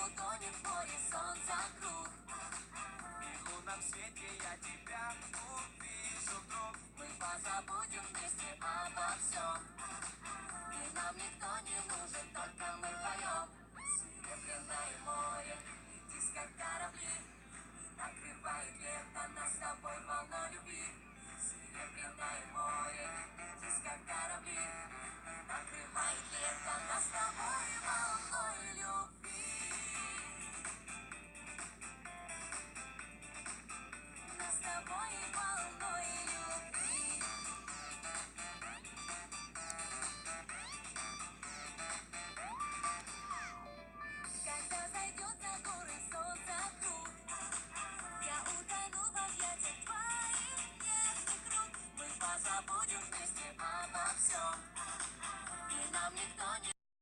утонет в море солнца круг. И в лунном свете я тебя увижу вдруг. Мы позабудем вместе обо всем, и нам никто не нужен, только мы вдвоем. Серебряное море, летишь как корабли, и накрывает лето нас с тобой волной любви. Серебряное море, летишь как корабли, и накрывает лето нас с тобой волной любви. Нас с тобой волной